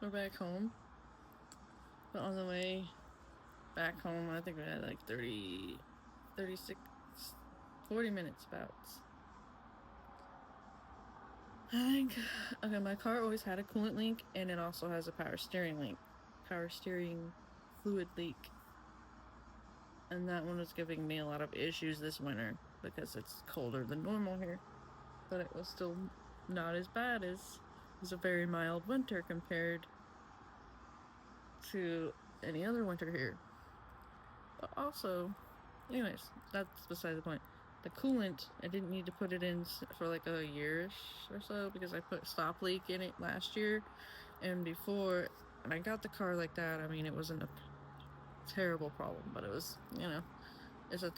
we're back home. But on the way back home, I think we had like 30, 36, 40 minutes about. I think, okay, my car always had a coolant leak, and it also has a power steering fluid leak. And that one was giving me a lot of issues this winter because it's colder than normal here. But it was still not as bad as it was a very mild winter compared to any other winter here. But also, anyways, that's beside the point. The coolant, I didn't need to put it in for like a year-ish or so because I put stop leak in it last year. And before, and I got the car like that, I mean, it wasn't a terrible problem, but it was, it's a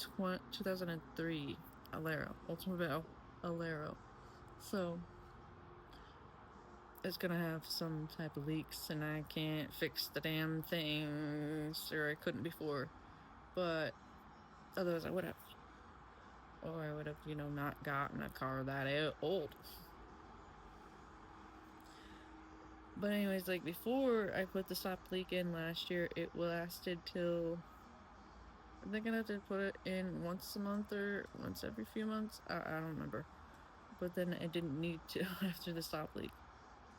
2003 Alero, Oldsmobile Alero. So, it's gonna have some type of leaks, and I can't fix the damn things, or I couldn't before. But otherwise, I would have. Or I would have, not gotten a car that old. But anyways, like before I put the stop leak in last year, it lasted till, I think I have to put it in once a month or once every few months. I don't remember. But then I didn't need to after the stop leak.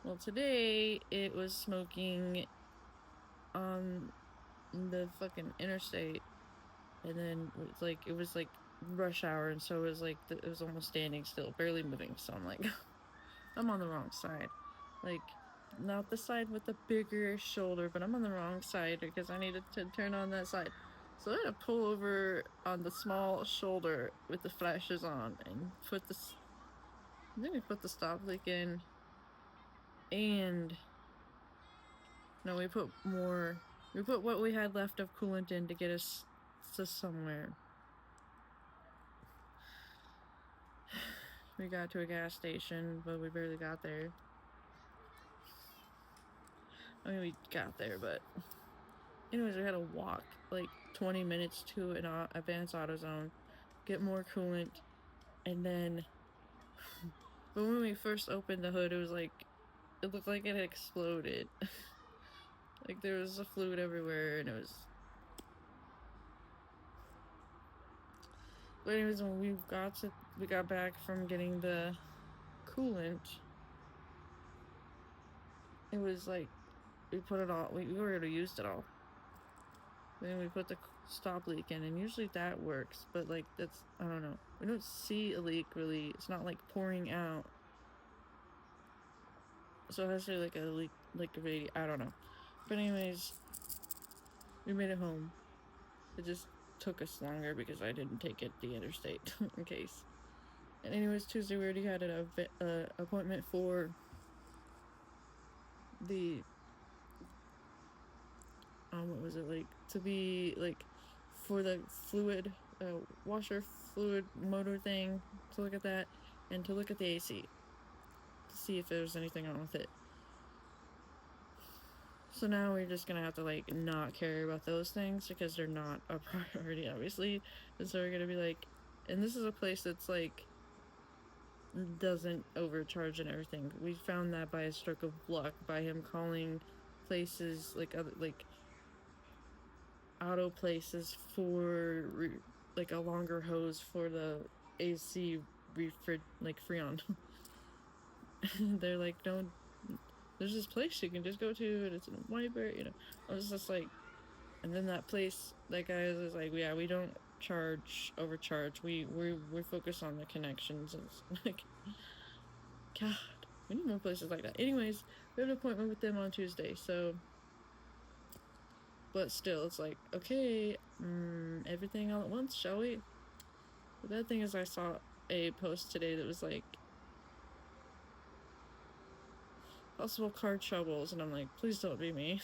Well, today it was smoking on the fucking interstate, and then it was like rush hour, and so it was like it was almost standing still, barely moving. So I'm like, I'm on the wrong side, like not the side with the bigger shoulder, but I'm on the wrong side because I needed to turn on that side. So I had to pull over on the small shoulder with the flashes on and then we put the stop leak in, and no, we put what we had left of coolant in to get us to somewhere. We got to a gas station, but we barely got there. I mean, we got there, but anyways, we had to walk like 20 minutes to an Advanced AutoZone, get more coolant, and then, but when we first opened the hood, it looked like it had exploded. Like there was a fluid everywhere, and it was. But anyways, when we got back from getting the coolant, it was like we put it all. We already used it all. Then we put the stop leak in, and usually that works. But like that's, I don't know. We don't see a leak really. It's not like pouring out. So it has to be like a leak, like a radio. I don't know. But anyways, we made it home. It just took us longer because I didn't take it the interstate in case. And anyways, Tuesday we already had an appointment for the what was it, like to be like for the fluid washer fluid motor thing, to look at that and to look at the AC to see if there's anything wrong with it. So now we're just gonna have to like not care about those things because they're not a priority, obviously. And so we're gonna be like, and this is a place that's like doesn't overcharge and everything. We found that by a stroke of luck, by him calling places like other like auto places for like a longer hose for the AC Freon. They're like, don't. There's this place you can just go to, and it's in Whiteberry, I was just like, and then that place, that guy was like, yeah, we don't overcharge. We're focused on the connections. And it's like, God, we need more places like that. Anyways, we have an appointment with them on Tuesday, so. But still, it's like, okay, everything all at once, shall we? The bad thing is I saw a post today that was like, possible car troubles, and I'm like, please don't be me.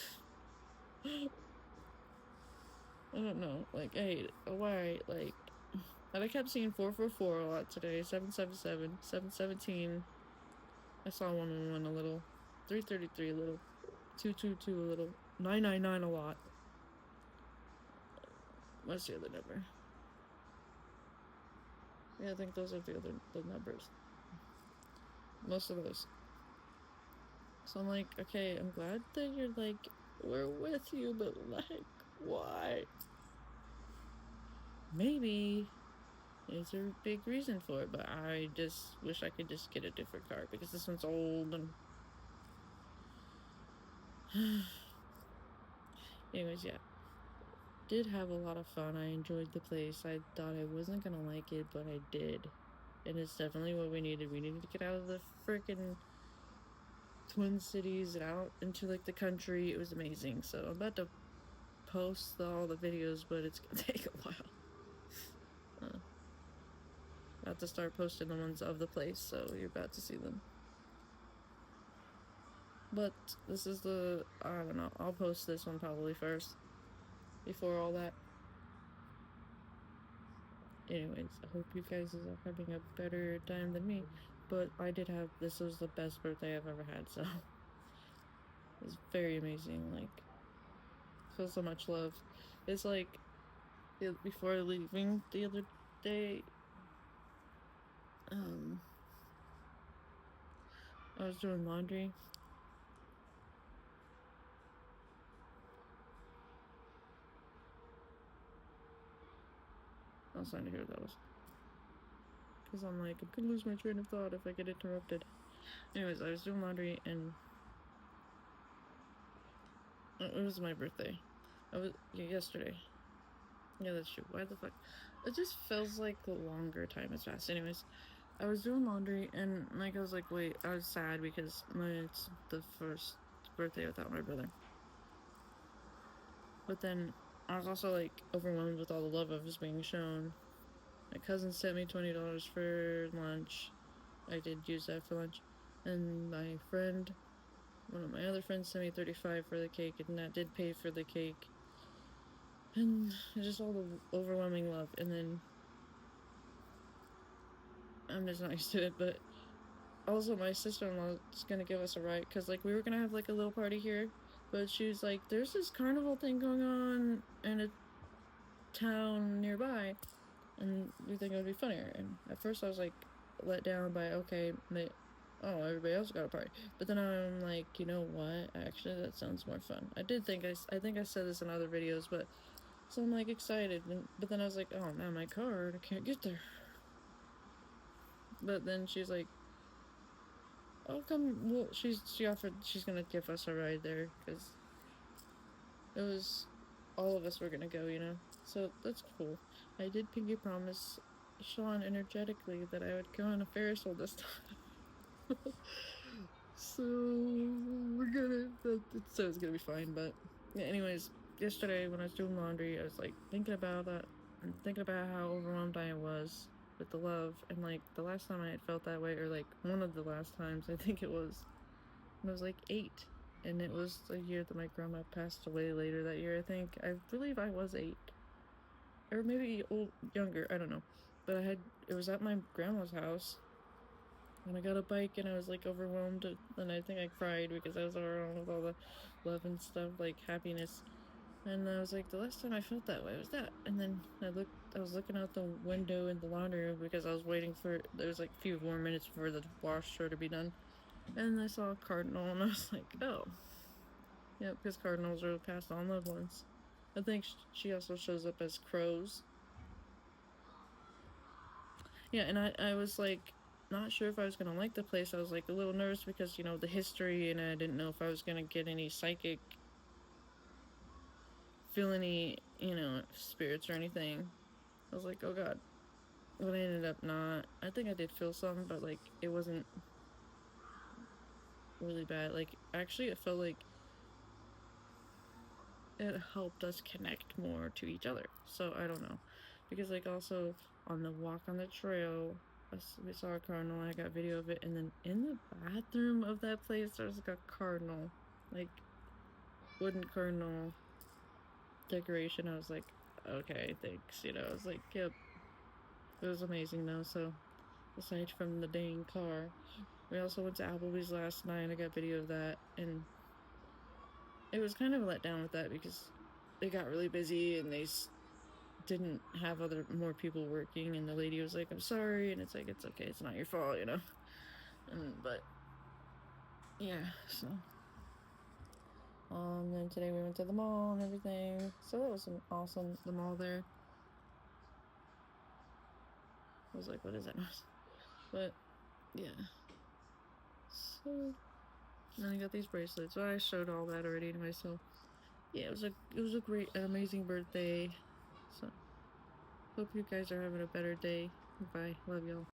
I don't know, like, hey, why, like, and I kept seeing 444 a lot today, 777, 717, I saw 111 a little, 333 a little, 222 a little, 999 a lot. What's the other number? Yeah, I think those are the numbers. Most of those. So I'm like, okay, I'm glad that you're like, we're with you, but like, why? Maybe there's a big reason for it, but I just wish I could just get a different car because this one's old and. Anyways, yeah. Did have a lot of fun. I enjoyed the place. I thought I wasn't gonna like it, but I did. And it's definitely what we needed. We needed to get out of the freaking Twin Cities and out into like the country. It was amazing. So I'm about to post all the videos, but it's gonna take a while. About to start posting the ones of the place, so you're about to see them. But this is I don't know, I'll post this one probably first, before all that. Anyways, I hope you guys are having a better time than me, but this was the best birthday I've ever had, so it's very amazing. Like, feel so much love. It's like, before leaving the other day, I was doing laundry. I was trying to hear what that was. Because I'm like, I could lose my train of thought if I get interrupted. Anyways, I was doing laundry and it was my birthday. Yesterday. Yeah, that's true. Why the fuck? It just feels like a longer time has passed. Anyways, I was doing laundry and like I was like, wait, I was sad because it's the first birthday without my brother. But then I was also like overwhelmed with all the love I was being shown. My cousin sent me $20 for lunch. I did use that for lunch. And my friend, one of my other friends, sent me $35 for the cake, and that did pay for the cake. And just all the overwhelming love. And then I'm just not used to it, but also my sister-in-law is gonna give us a ride, because like we were gonna have like a little party here, but she was like, there's this carnival thing going on in a town nearby, and we think it would be funnier. And at first I was like let down by, okay, everybody else got a party. But then I'm like, you know what, actually that sounds more fun. I think I said this in other videos, but so I'm like excited, but then I was like, oh, now my card, I can't get there. But then she's like, oh, come, well, she offered she's gonna give us a ride there, because it was, all of us were gonna go, you know, so that's cool. I did pinky promise Sean energetically that I would go on a Ferris wheel this time. So it's gonna be fine. But yeah, anyways, yesterday when I was doing laundry, I was like thinking about that and thinking about how overwhelmed I was with the love, and like the last time I had felt that way, or like one of the last times I think it was, when I was like 8, and it was the year that my grandma passed away later that year. I believe I was 8, or maybe younger, I don't know, but it was at my grandma's house. And I got a bike and I was like overwhelmed, and I think I cried because I was overwhelmed with all the love and stuff, like happiness. And I was like, the last time I felt that way was that. And then I was looking out the window in the laundry room because I was waiting there was like a few more minutes for the washer to be done. And I saw a cardinal and I was like, oh. Yeah, because cardinals are passed on loved ones. I think she also shows up as crows. Yeah, and I was like, not sure if I was gonna like the place. I was like a little nervous because, you know, the history, and I didn't know if I was gonna get any feel any, you know, spirits or anything. I was like, oh god. But I ended up not. I think I did feel some, but like it wasn't really bad. Like actually it felt like it helped us connect more to each other. So I don't know. Because like also on the walk on the trail, we saw a cardinal, I got video of it, and then in the bathroom of that place there's like a cardinal, like wooden cardinal decoration. I was like, okay, thanks, you know. I was like, yep. It was amazing though. So aside from the dang car, we also went to Applebee's last night. I got video of that, and it was kind of a letdown with that because they got really busy and they didn't have more people working, and the lady was like, I'm sorry, and it's like, it's okay, it's not your fault, you know. But yeah, so. Then today we went to the mall and everything. So that was an awesome, the mall there. I was like, what is that noise? But, yeah. So, then I got these bracelets. Well, I showed all that already anyway, so. Yeah, it was a great, an amazing birthday. So, hope you guys are having a better day. Bye. Love y'all.